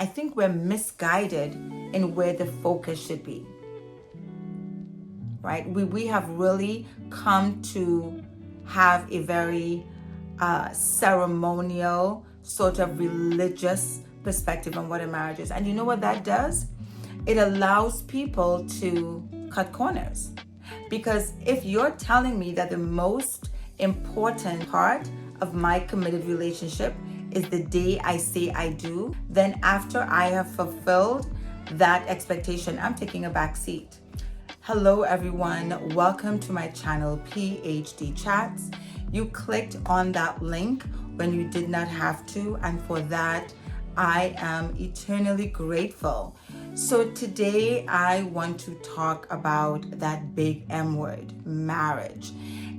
I think we're misguided in where the focus should be, right? We have really come to have a very ceremonial, sort of religious perspective on what a marriage is. And you know what that does? It allows people to cut corners. Because if you're telling me that the most important part of my committed relationship is the day I say I do, then after I have fulfilled that expectation, I'm taking a back seat. Hello everyone, welcome to my channel PhD Chats. You clicked on that link when you did not have to, and for that I am eternally grateful. So today I want to talk about that big M word, marriage,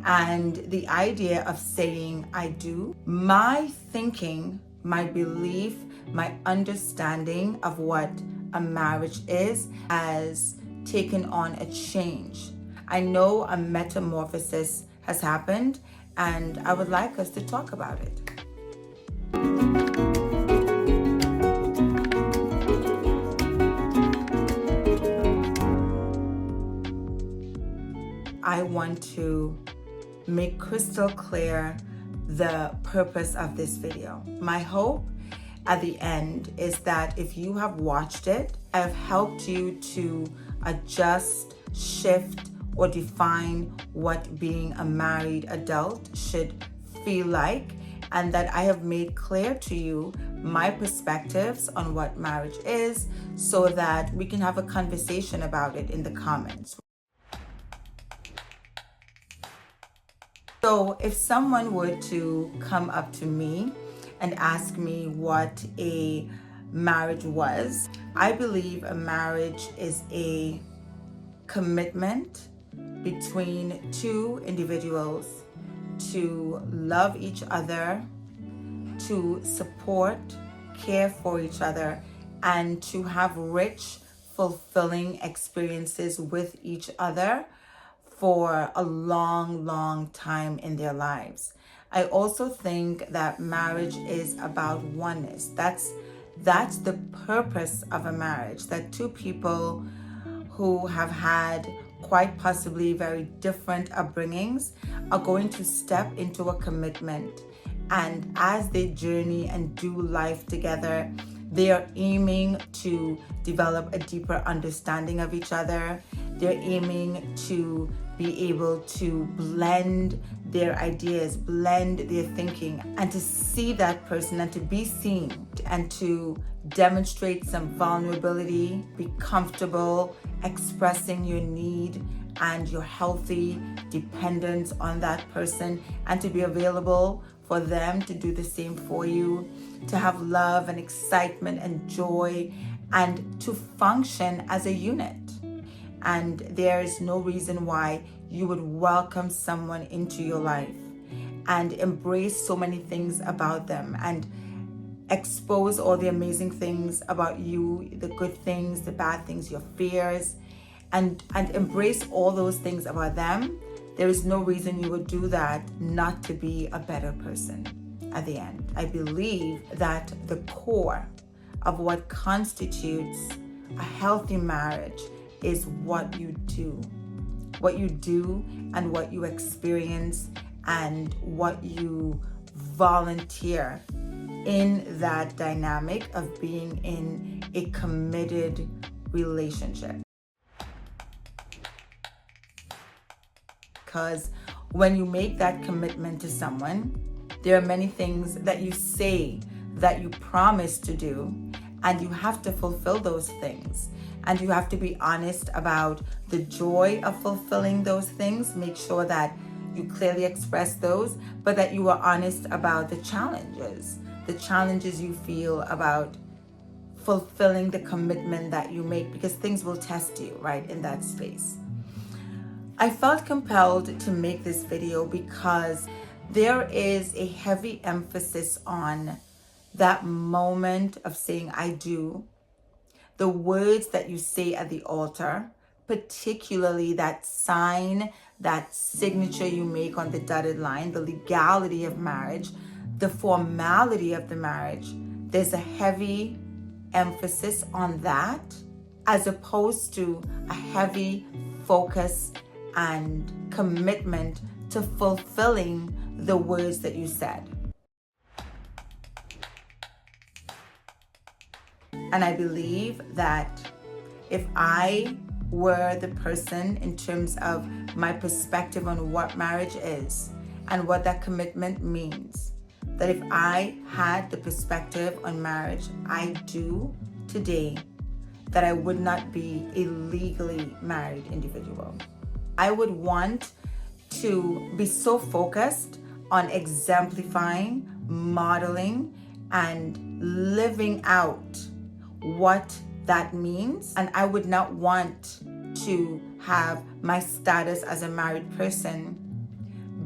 and the idea of saying I do. My thinking, my belief, my understanding of what a marriage is has taken on a change. I know a metamorphosis has happened, and I would like us to talk about it. I want to make crystal clear the purpose of this video. My hope at the end is that if you have watched it, I have helped you to adjust, shift, or define what being a married adult should feel like, and that I have made clear to you my perspectives on what marriage is so that we can have a conversation about it in the comments. So if someone were to come up to me and ask me what a marriage was, I believe a marriage is a commitment between two individuals to love each other, to support, care for each other, and to have rich, fulfilling experiences with each other for a long time in their lives. I also think that marriage is about oneness. That's the purpose of a marriage, that two people who have had quite possibly very different upbringings are going to step into a commitment. And as they journey and do life together, they are aiming to develop a deeper understanding of each other. They're aiming to be able to blend their ideas, blend their thinking, and to see that person and to be seen and to demonstrate some vulnerability, be comfortable expressing your need and your healthy dependence on that person, and to be available for them to do the same for you, to have love and excitement and joy, and to function as a unit. And there is no reason why you would welcome someone into your life and embrace so many things about them and expose all the amazing things about you, the good things, the bad things, your fears, and embrace all those things about them. There is no reason you would do that not to be a better person at the end. I believe that the core of what constitutes a healthy marriage is what you do and what you experience and what you volunteer in that dynamic of being in a committed relationship. Because when you make that commitment to someone, there are many things that you say that you promise to do, and you have to fulfill those things. And you have to be honest about the joy of fulfilling those things. Make sure that you clearly express those, but that you are honest about the challenges you feel about fulfilling the commitment that you make, because things will test you, right, in that space. I felt compelled to make this video because there is a heavy emphasis on that moment of saying I do, the words that you say at the altar, particularly that sign, that signature you make on the dotted line, the legality of marriage, the formality of the marriage. There's a heavy emphasis on that as opposed to a heavy focus and commitment to fulfilling the words that you said. And I believe that if I were the person in terms of my perspective on what marriage is and what that commitment means, that if I had the perspective on marriage I do today, that I would not be a legally married individual. I would want to be so focused on exemplifying, modeling, and living out what that means. And I would not want to have my status as a married person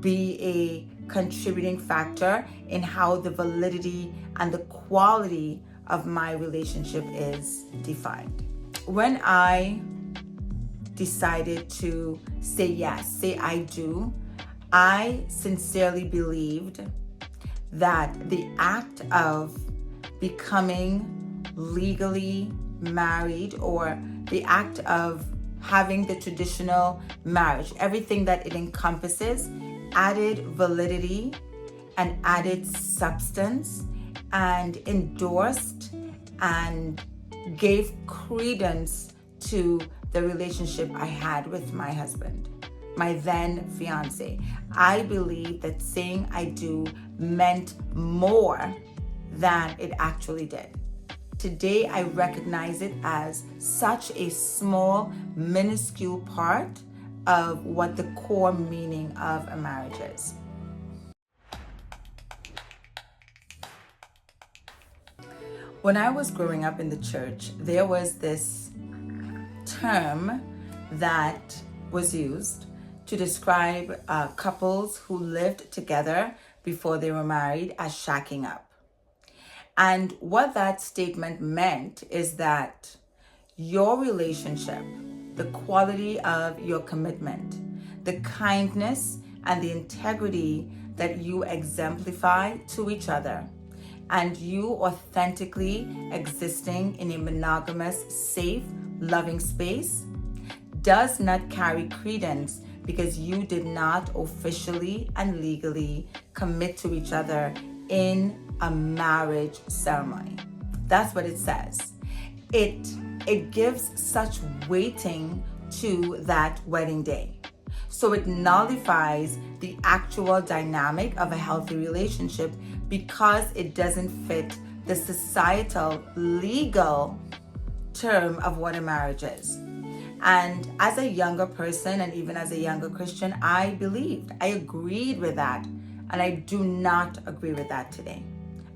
be a contributing factor in how the validity and the quality of my relationship is defined. When I decided to say yes, say I do, I sincerely believed that the act of becoming legally married, or the act of having the traditional marriage, everything that it encompasses, added validity and added substance and endorsed and gave credence to the relationship I had with my husband, my then fiance. I believe that saying I do meant more than it actually did. Today, I recognize it as such a small, minuscule part of what the core meaning of a marriage is. When I was growing up in the church, there was this term that was used to describe couples who lived together before they were married as shacking up. And what that statement meant is that your relationship, the quality of your commitment, the kindness and the integrity that you exemplify to each other, and you authentically existing in a monogamous, safe, loving space, does not carry credence because you did not officially and legally commit to each other in a marriage ceremony. That's what it says. It gives such weighting to that wedding day. So it nullifies the actual dynamic of a healthy relationship because it doesn't fit the societal legal term of what a marriage is. And as a younger person and even as a younger Christian, I agreed with that. And I do not agree with that today.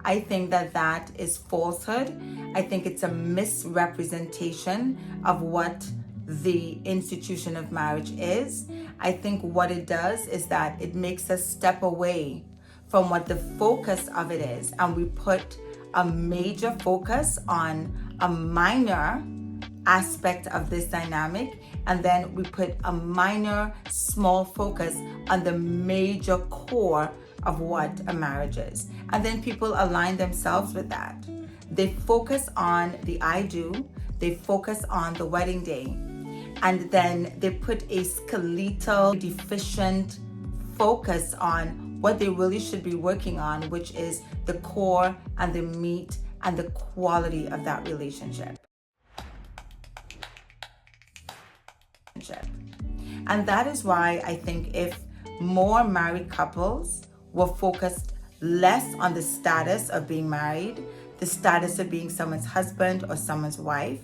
I think that that is falsehood. I think it's a misrepresentation of what the institution of marriage is. I think what it does is that it makes us step away from what the focus of it is, and we put a major focus on a minor aspect of this dynamic, and then we put a minor, small focus on the major core of what a marriage is. And then people align themselves with that. They focus on the I do, they focus on the wedding day, and then they put a skeletal, deficient focus on what they really should be working on, which is the core and the meat and the quality of that relationship. And that is why I think if more married couples were focused less on the status of being married, the status of being someone's husband or someone's wife,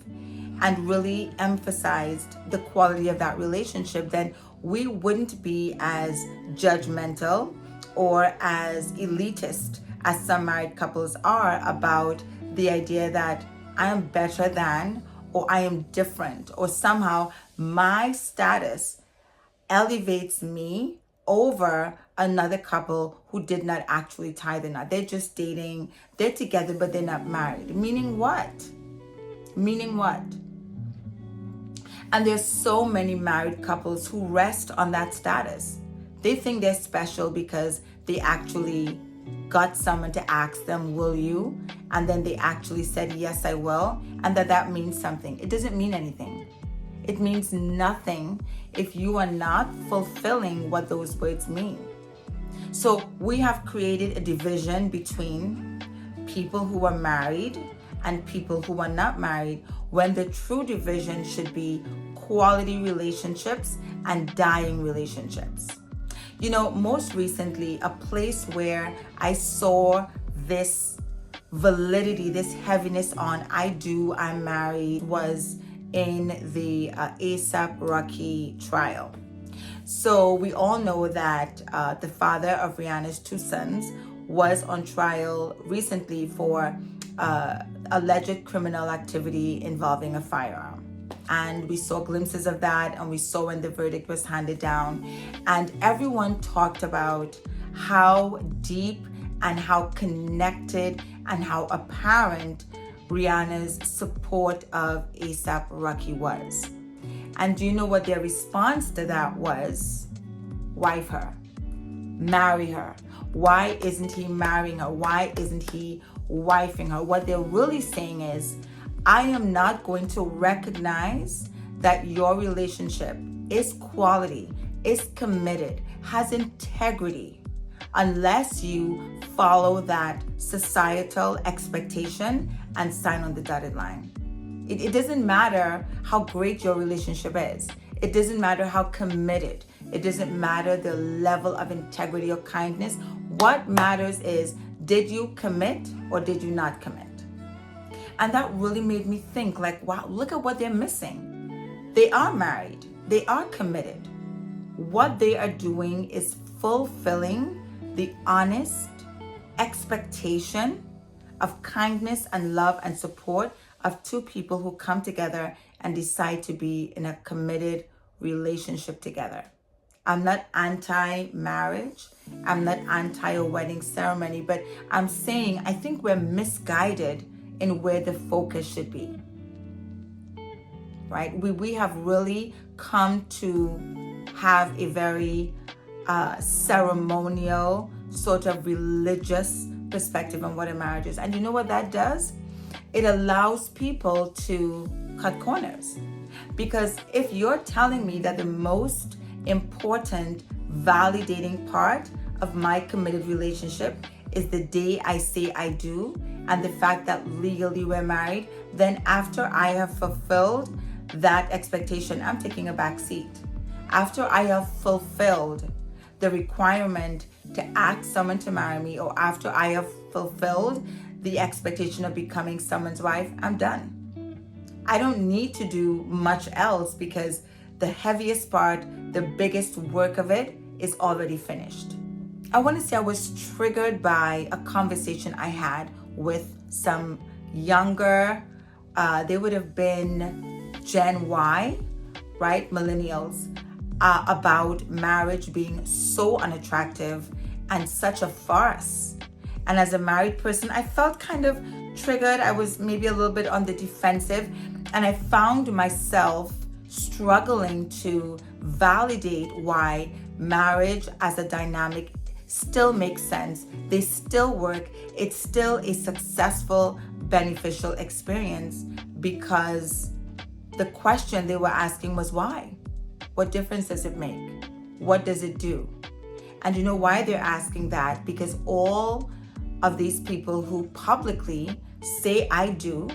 and really emphasized the quality of that relationship, then we wouldn't be as judgmental or as elitist as some married couples are about the idea that I am better than, or I am different, or somehow my status elevates me over another couple who did not actually tie the knot. They're just dating, they're together, but they're not married. Meaning what? Meaning what? And there's so many married couples who rest on that status. They think they're special because they actually got someone to ask them, will you? And then they actually said, yes, I will. And that means something. It doesn't mean anything. It means nothing if you are not fulfilling what those words mean. So we have created a division between people who are married and people who are not married, when the true division should be quality relationships and dying relationships. You know, most recently, a place where I saw this validity, this heaviness on I'm married, was in the A$AP Rocky trial. So we all know that the father of Rihanna's two sons was on trial recently for alleged criminal activity involving a firearm. And we saw glimpses of that, and we saw when the verdict was handed down. And everyone talked about how deep and how connected and how apparent Rihanna's support of A$AP Rocky was. And do you know what their response to that was? Wife her. Marry her. Why isn't he marrying her? Why isn't he wifing her? What they're really saying is, I am not going to recognize that your relationship is quality, is committed, has integrity, unless you follow that societal expectation and sign on the dotted line. It doesn't matter how great your relationship is. It doesn't matter how committed. It doesn't matter the level of integrity or kindness. What matters is, did you commit or did you not commit? And that really made me think, like, wow, look at what they're missing. They are married. They are committed. What they are doing is fulfilling the honest expectation of kindness and love and support of two people who come together and decide to be in a committed relationship together. I'm not anti-marriage. I'm not anti a wedding ceremony, but I'm saying I think we're misguided in where the focus should be, right? We have really come to have a very ceremonial, sort of religious perspective on what a marriage is. And you know what that does? It allows people to cut corners. Because if you're telling me that the most important validating part of my committed relationship is the day I say I do, and the fact that legally we're married, then after I have fulfilled that expectation, I'm taking a back seat. After I have fulfilled the requirement to ask someone to marry me, or after I have fulfilled the expectation of becoming someone's wife, I'm done. I don't need to do much else, because the heaviest part, the biggest work of it is already finished. I want to say I was triggered by a conversation I had with some younger, they would have been Gen Y, right? Millennials, about marriage being so unattractive and such a farce. And as a married person, I felt kind of triggered. I was maybe a little bit on the defensive, and I found myself struggling to validate why marriage as a dynamic still makes sense. They still work. It's still a successful, beneficial experience, because the question they were asking was why? What difference does it make? What does it do? And you know why they're asking that? Because all of these people who publicly say I do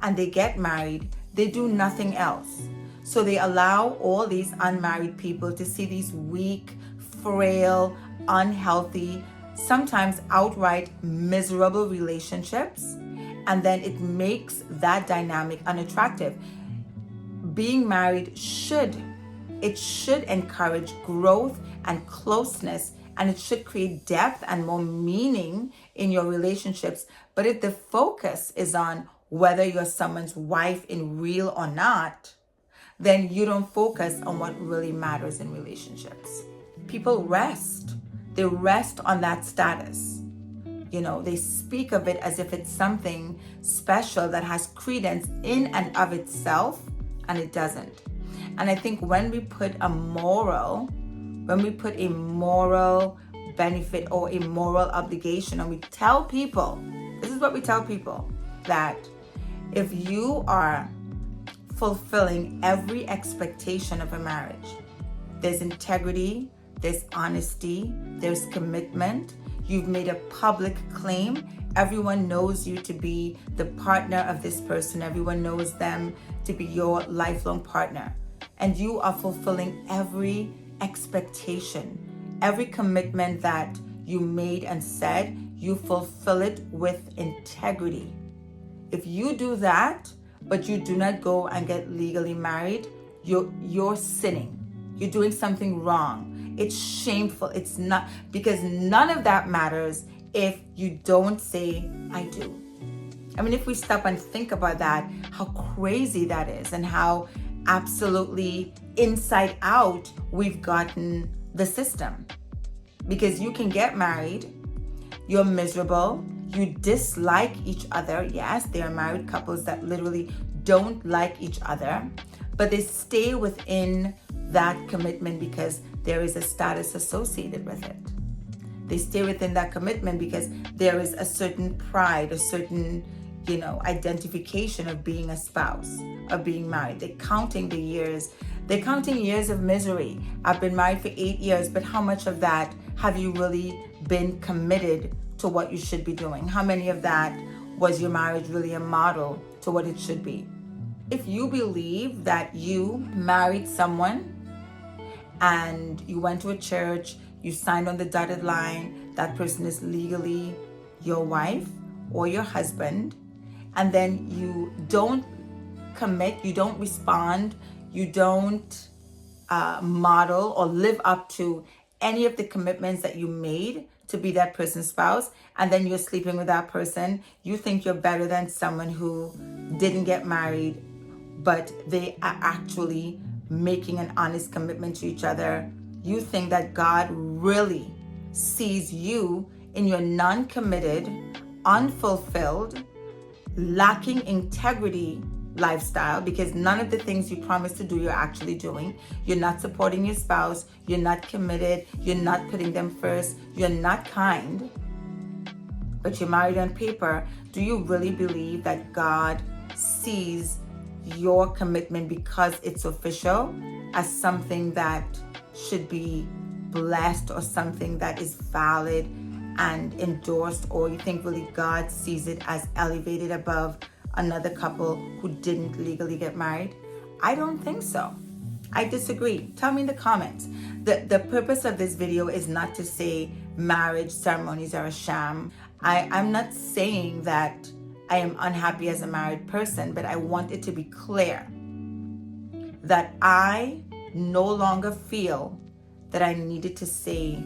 and they get married, they do nothing else. So they allow all these unmarried people to see these weak, frail, unhealthy, sometimes outright miserable relationships, and then it makes that dynamic unattractive. Being married should encourage growth and closeness, and it should create depth and more meaning in your relationships. But if the focus is on whether you're someone's wife in real or not, then you don't focus on what really matters in relationships. People rest. They rest on that status. You know, they speak of it as if it's something special that has credence in and of itself, and it doesn't. And I think when we put a moral benefit or a moral obligation. And we tell people, this is what we tell people, that if you are fulfilling every expectation of a marriage, there's integrity, there's honesty, there's commitment, you've made a public claim, everyone knows you to be the partner of this person, everyone knows them to be your lifelong partner, and you are fulfilling every expectation, every commitment that you made and said, you fulfill it with integrity. If you do that, but you do not go and get legally married, you're sinning. You're doing something wrong. It's shameful. It's not, because none of that matters if you don't say, I do. I mean, if we stop and think about that, how crazy that is, and how absolutely inside out we've gotten the system. Because you can get married, you're miserable, you dislike each other. Yes, there are married couples that literally don't like each other, but they stay within that commitment because there is a status associated with it. They stay within that commitment because there is a certain pride, a certain, identification of being a spouse, of being married. They're counting the years. They're counting years of misery. I've been married for 8 years, but how much of that have you really been committed to what you should be doing? How many of that was your marriage really a model to what it should be? If you believe that you married someone and you went to a church, you signed on the dotted line, that person is legally your wife or your husband, and then you don't commit, you don't respond, you don't model or live up to any of the commitments that you made to be that person's spouse, and then you're sleeping with that person, you think you're better than someone who didn't get married, but they are actually making an honest commitment to each other. You think that God really sees you in your non-committed, unfulfilled, lacking integrity lifestyle, because none of the things you promised to do you're actually doing. You're not supporting your spouse, you're not committed, you're not putting them first, you're not kind, but you're married on paper. Do you really believe that God sees your commitment, because it's official, as something that should be blessed or something that is valid and endorsed? Or you think really God sees it as elevated above another couple who didn't legally get married? I don't think so. I disagree. Tell me in the comments. The purpose of this video is not to say marriage ceremonies are a sham. I'm not saying that I am unhappy as a married person, but I want it to be clear that I no longer feel that I needed to say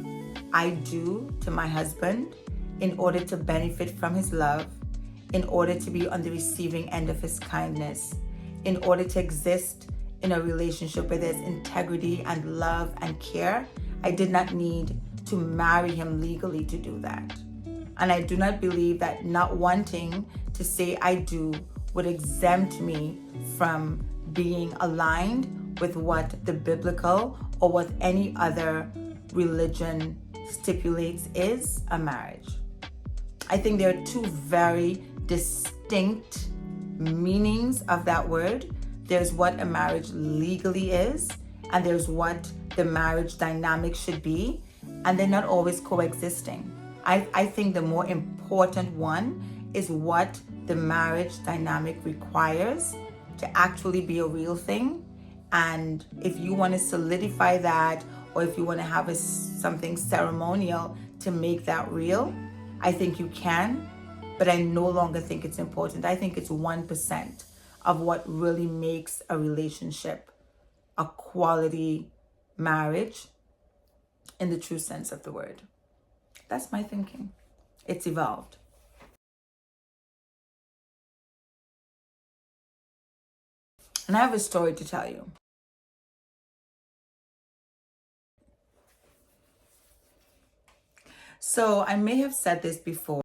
I do to my husband in order to benefit from his love, in order to be on the receiving end of his kindness, in order to exist in a relationship where there's integrity and love and care. I did not need to marry him legally to do that. And I do not believe that not wanting to say I do would exempt me from being aligned with what the biblical or what any other religion stipulates is a marriage. I think there are two very distinct meanings of that word. There's what a marriage legally is, and there's what the marriage dynamic should be, and they're not always coexisting. I think the more important one is what the marriage dynamic requires to actually be a real thing. And if you want to solidify that, or if you want to have something ceremonial to make that real, I think you can, but I no longer think it's important. I think it's 1% of what really makes a relationship a quality marriage in the true sense of the word. That's my thinking. It's evolved. And I have a story to tell you. So I may have said this before.